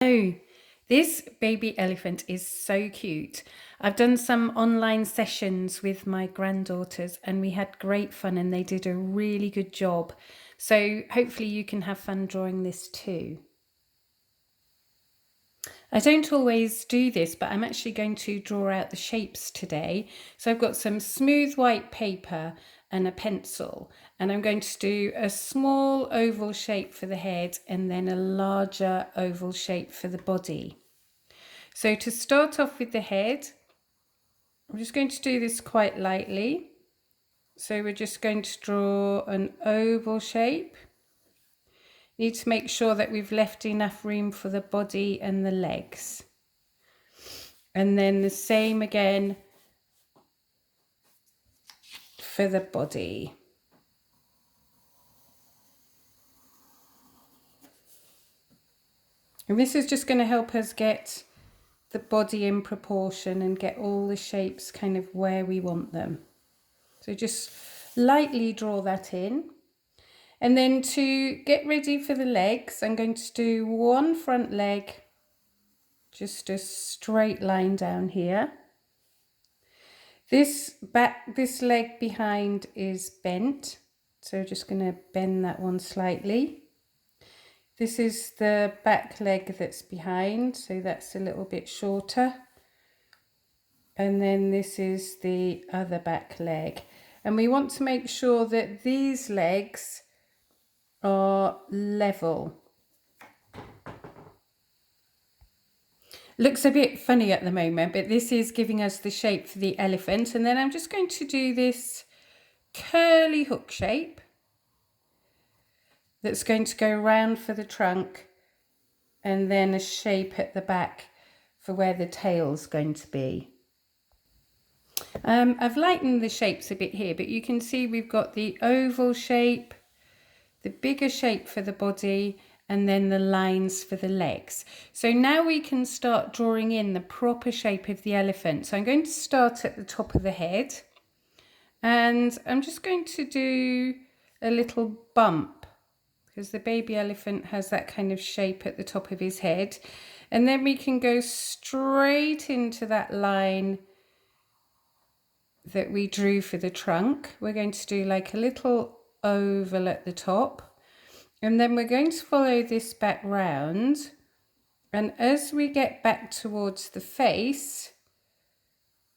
Oh, this baby elephant is so cute. I've done some online sessions with my granddaughters and we had great fun and they did a really good job. So hopefully you can have fun drawing this too. I don't always do this, but I'm actually going to draw out the shapes today. So I've got some smooth white paper and a pencil, and I'm going to do a small oval shape for the head and then a larger oval shape for the body. So to start off with the head, I'm just going to do this quite lightly. So we're just going to draw an oval shape. Need to make sure that we've left enough room for the body and the legs. And then the same again for the body. And this is just going to help us get the body in proportion and get all the shapes kind of where we want them. So just lightly draw that in. And then to get ready for the legs, I'm going to do one front leg, just a straight line down here. This leg behind is bent, so just going to bend that one slightly. This is the back leg that's behind, so that's a little bit shorter. And then this is the other back leg. And we want to make sure that these legs are level. Looks a bit funny at the moment, but this is giving us the shape for the elephant. And then I'm just going to do this curly hook shape that's going to go round for the trunk and then a shape at the back for where the tail's going to be. I've lightened the shapes a bit here, but you can see we've got the oval shape, the bigger shape for the body, and then the lines for the legs. So now we can start drawing in the proper shape of the elephant. So I'm going to start at the top of the head, and I'm just going to do a little bump because the baby elephant has that kind of shape at the top of his head. And then we can go straight into that line that we drew for the trunk. We're going to do like a little oval at the top. And then we're going to follow this back round. And as we get back towards the face,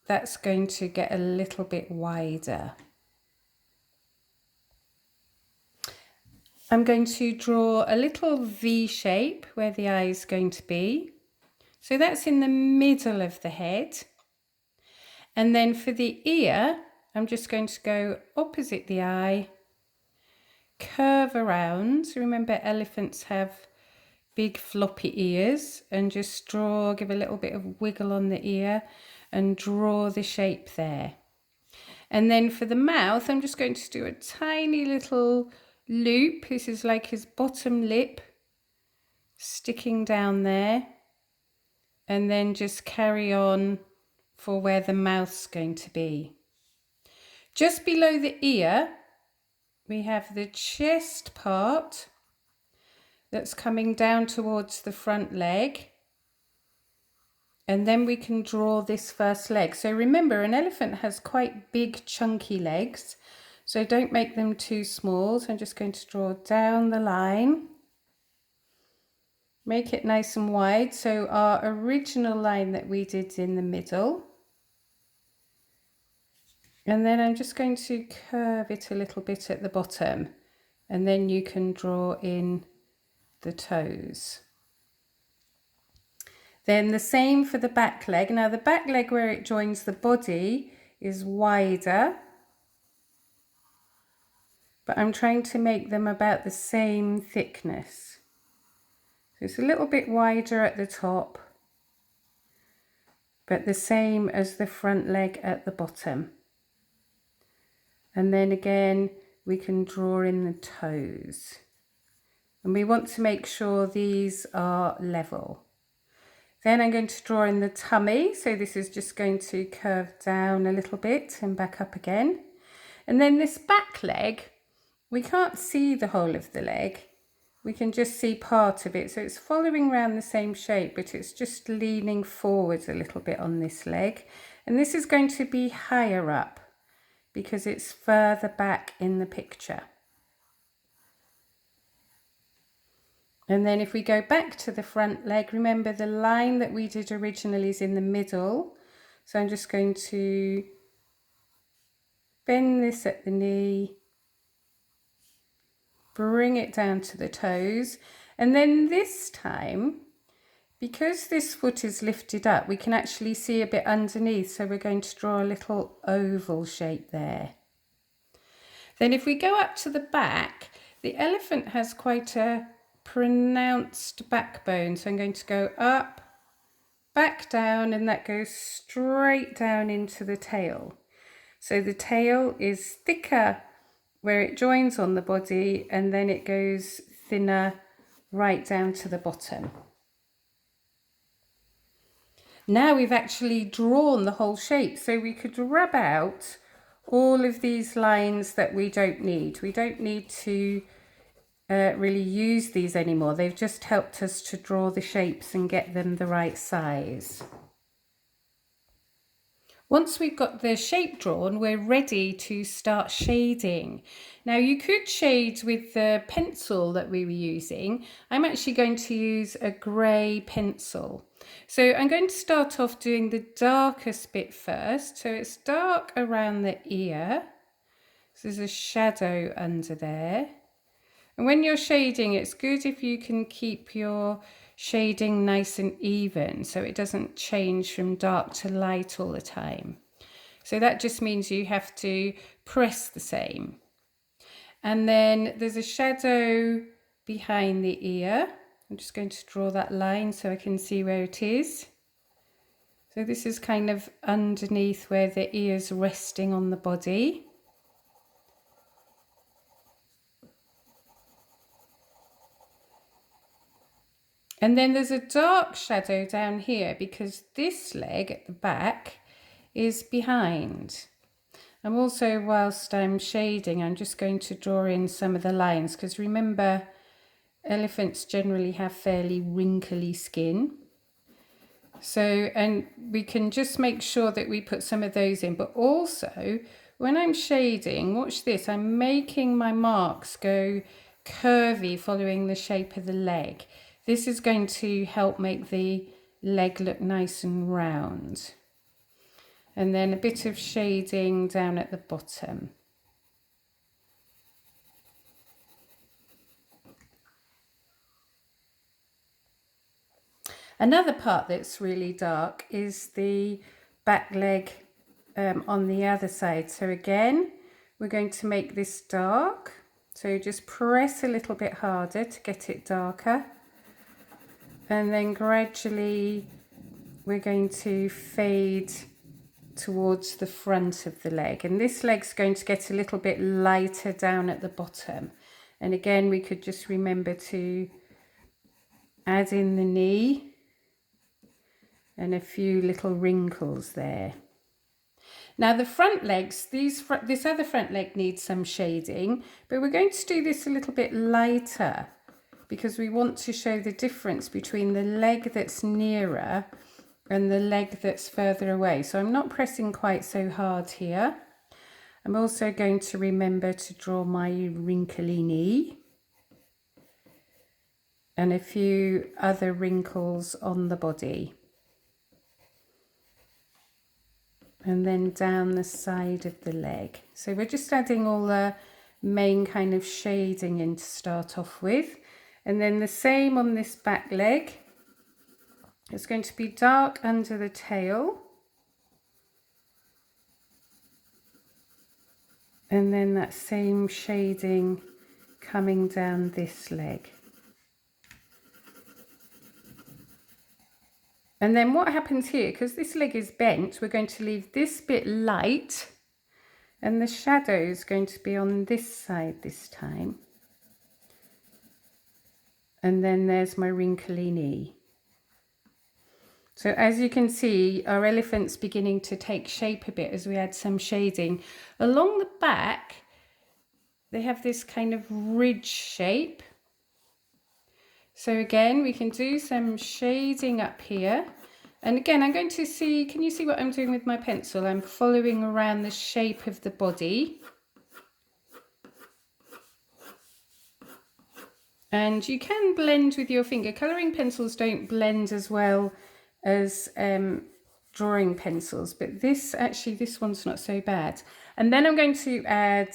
that's going to get a little bit wider. I'm going to draw a little V shape where the eye is going to be. So that's in the middle of the head. And then for the ear, I'm just going to go opposite the eye, curve around. Remember, elephants have big floppy ears, and just draw, give a little bit of wiggle on the ear and draw the shape there. And then for the mouth, I'm just going to do a tiny little loop. This is like his bottom lip sticking down there, and then just carry on for where the mouth's going to be. Just below the ear, we have the chest part that's coming down towards the front leg. And then we can draw this first leg. So remember, an elephant has quite big, chunky legs. So don't make them too small. So I'm just going to draw down the line. Make it nice and wide. So our original line that we did in the middle. And then I'm just going to curve it a little bit at the bottom. And then you can draw in the toes. Then the same for the back leg. Now the back leg where it joins the body is wider, but I'm trying to make them about the same thickness. So it's a little bit wider at the top, but the same as the front leg at the bottom. And then again, we can draw in the toes. And we want to make sure these are level. Then I'm going to draw in the tummy. So this is just going to curve down a little bit and back up again. And then this back leg, we can't see the whole of the leg. we can just see part of it. So it's following around the same shape, but it's just leaning forwards a little bit on this leg. And this is going to be higher up because it's further back in the picture. And then if we go back to the front leg, remember the line that we did originally is in the middle. So I'm just going to bend this at the knee, bring it down to the toes. And then this time, because this foot is lifted up, we can actually see a bit underneath. So we're going to draw a little oval shape there. Then if we go up to the back, the elephant has quite a pronounced backbone. So I'm going to go up, back down, and that goes straight down into the tail. So the tail is thicker where it joins on the body, and then it goes thinner right down to the bottom. Now we've actually drawn the whole shape, so we could rub out all of these lines that we don't need. We don't need to really use these anymore. They've just helped us to draw the shapes and get them the right size. Once we've got the shape drawn, we're ready to start shading. Now you could shade with the pencil that we were using. I'm actually going to use a grey pencil. So I'm going to start off doing the darkest bit first. So it's dark around the ear. So there's a shadow under there. And when you're shading, it's good if you can keep your shading nice and even so it doesn't change from dark to light all the time. So that just means you have to press the same. And then there's a shadow behind the ear. I'm just going to draw that line so I can see where it is. So this is kind of underneath where the ear's resting on the body. And then there's a dark shadow down here because this leg at the back is behind. I'm also, whilst I'm shading, I'm just going to draw in some of the lines because remember, elephants generally have fairly wrinkly skin. So, and we can just make sure that we put some of those in, but also when I'm shading, watch this, I'm making my marks go curvy following the shape of the leg. This is going to help make the leg look nice and round. And then a bit of shading down at the bottom. Another part that's really dark is the back leg on the other side. So again, we're going to make this dark. So just press a little bit harder to get it darker. And then gradually we're going to fade towards the front of the leg. And this leg's going to get a little bit lighter down at the bottom. And again, we could just remember to add in the knee and a few little wrinkles there. Now the front legs, this other front leg needs some shading, but we're going to do this a little bit lighter because we want to show the difference between the leg that's nearer and the leg that's further away. So I'm not pressing quite so hard here. I'm also going to remember to draw my wrinkly knee and a few other wrinkles on the body. And then down the side of the leg. So we're just adding all the main kind of shading in to start off with. And then the same on this back leg. It's going to be dark under the tail. And then that same shading coming down this leg. And then what happens here, because this leg is bent, we're going to leave this bit light and the shadow is going to be on this side this time. And then there's my wrinkly knee. So as you can see, our elephant's beginning to take shape a bit as we add some shading. Along the back, they have this kind of ridge shape. So again, we can do some shading up here. And again, I'm going to see, can you see what I'm doing with my pencil? I'm following around the shape of the body. And you can blend with your finger. Colouring pencils don't blend as well as drawing pencils, but this one's not so bad. And then I'm going to add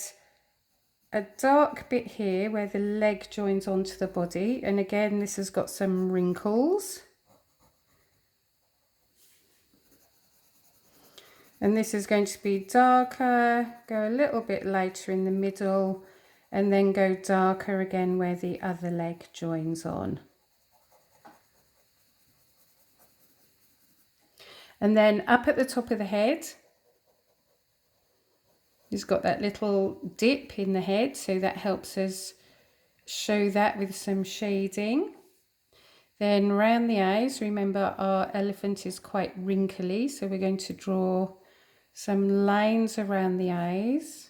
a dark bit here where the leg joins onto the body. And again, this has got some wrinkles. And this is going to be darker, go a little bit lighter in the middle, and then go darker again where the other leg joins on. And then up at the top of the head, he's got that little dip in the head, so that helps us show that with some shading. Then round the eyes, remember our elephant is quite wrinkly, so we're going to draw some lines around the eyes,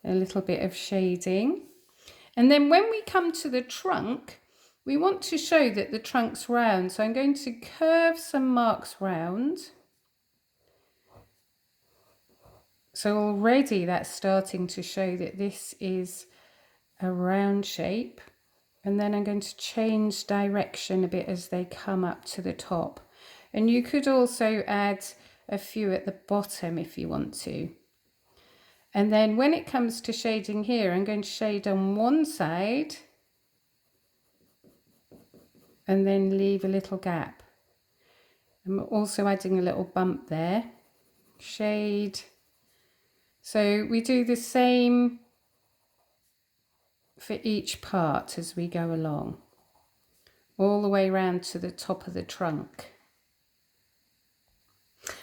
a little bit of shading. And then when we come to the trunk, we want to show that the trunk's round. So I'm going to curve some marks round. So already that's starting to show that this is a round shape. And then I'm going to change direction a bit as they come up to the top. And you could also add a few at the bottom if you want to. And then when it comes to shading here, I'm going to shade on one side and then leave a little gap. I'm also adding a little bump there. Shade. So we do the same for each part as we go along, all the way around to the top of the trunk.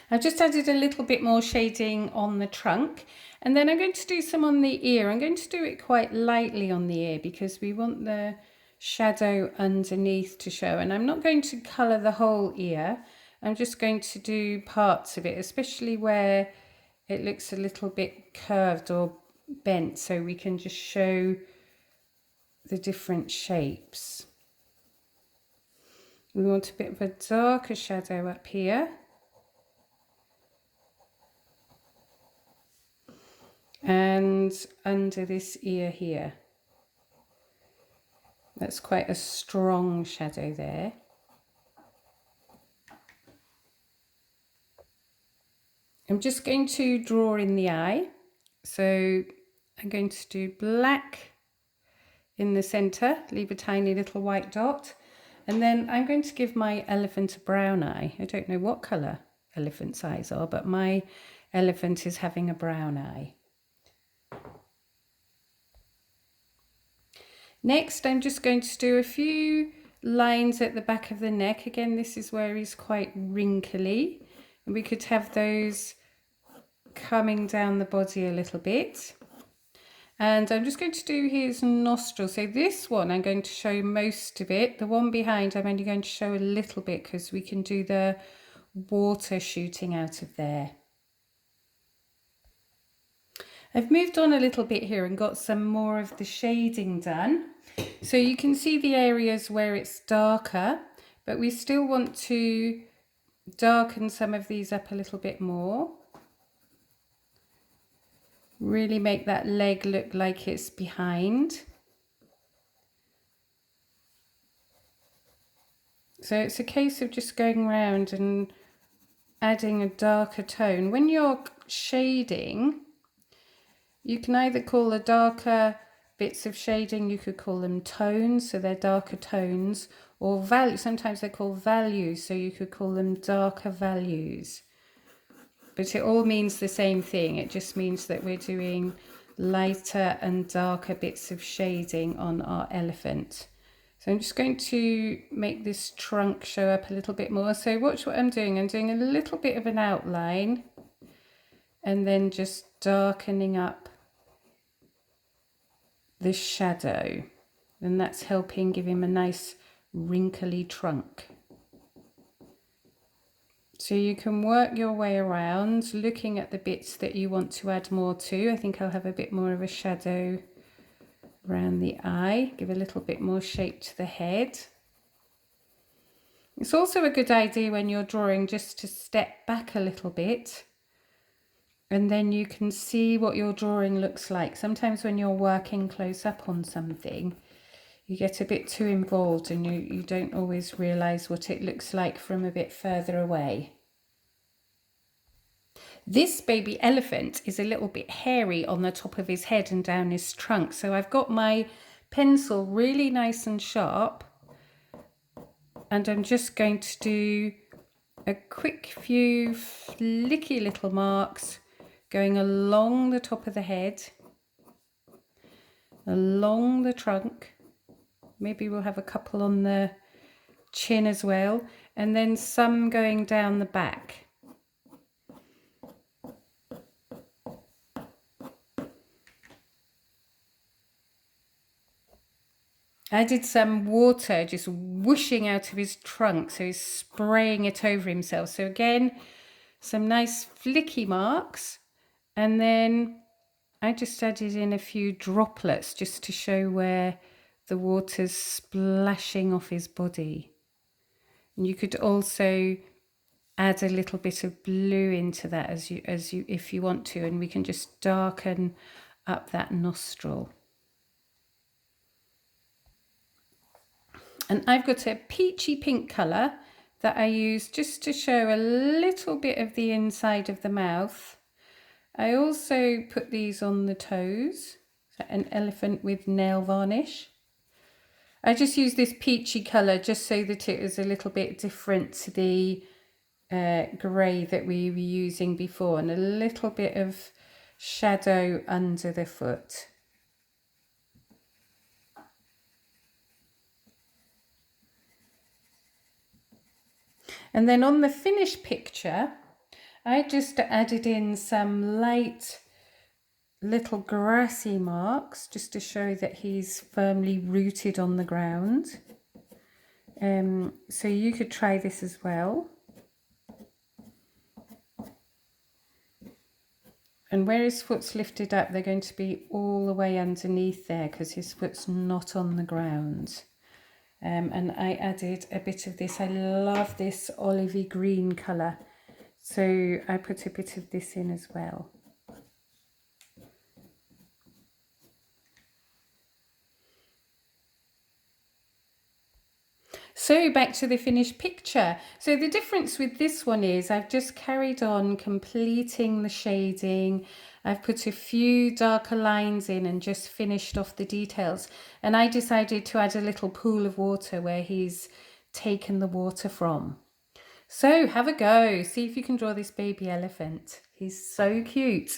I've just added a little bit more shading on the trunk, and then I'm going to do some on the ear. I'm going to do it quite lightly on the ear because we want the shadow underneath to show, and I'm not going to colour the whole ear. I'm just going to do parts of it, especially where it looks a little bit curved or bent, so we can just show the different shapes. We want a bit of a darker shadow up here. And under this ear here. That's quite a strong shadow there. I'm just going to draw in the eye. So I'm going to do black in the center, leave a tiny little white dot. And then I'm going to give my elephant a brown eye. I don't know what color elephant's eyes are, but my elephant is having a brown eye. Next, I'm just going to do a few lines at the back of the neck. Again, this is where he's quite wrinkly, and we could have those coming down the body a little bit. And I'm just going to do his nostril. So this one, I'm going to show most of it. The one behind, I'm only going to show a little bit because we can do the water shooting out of there. I've moved on a little bit here and got some more of the shading done. So you can see the areas where it's darker, but we still want to darken some of these up a little bit more. Really make that leg look like it's behind. So it's a case of just going around and adding a darker tone. When you're shading, you can either call the darker bits of shading, you could call them tones, so they're darker tones, or value. Sometimes they're called values, so you could call them darker values. But it all means the same thing. It just means that we're doing lighter and darker bits of shading on our elephant. So I'm just going to make this trunk show up a little bit more. So watch what I'm doing. I'm doing a little bit of an outline and then just darkening up the shadow. And that's helping give him a nice wrinkly trunk. So you can work your way around looking at the bits that you want to add more to. I think I'll have a bit more of a shadow around the eye, give a little bit more shape to the head. It's also a good idea when you're drawing just to step back a little bit, and then you can see what your drawing looks like. Sometimes when you're working close up on something, you get a bit too involved and you don't always realise what it looks like from a bit further away. This baby elephant is a little bit hairy on the top of his head and down his trunk. So I've got my pencil really nice and sharp, and I'm just going to do a quick few flicky little marks going along the top of the head, along the trunk. Maybe we'll have a couple on the chin as well, and then some going down the back. I did some water just whooshing out of his trunk, so he's spraying it over himself. So again, some nice flicky marks, and then I just added in a few droplets just to show where the water's splashing off his body. And you could also add a little bit of blue into that as you if you want to, and we can just darken up that nostril. And I've got a peachy pink colour that I use just to show a little bit of the inside of the mouth. I also put these on the toes, so an elephant with nail varnish. I just use this peachy colour just so that it is a little bit different to the grey that we were using before, and a little bit of shadow under the foot. And then on the finished picture, I just added in some light little grassy marks just to show that he's firmly rooted on the ground. So you could try this as well. And where his foot's lifted up, they're going to be all the way underneath there because his foot's not on the ground. And I added a bit of this. I love this olivey green colour, so I put a bit of this in as well. So back to the finished picture. So the difference with this one is I've just carried on completing the shading. I've put a few darker lines in and just finished off the details. And I decided to add a little pool of water where he's taken the water from. So have a go. See if you can draw this baby elephant. He's so cute.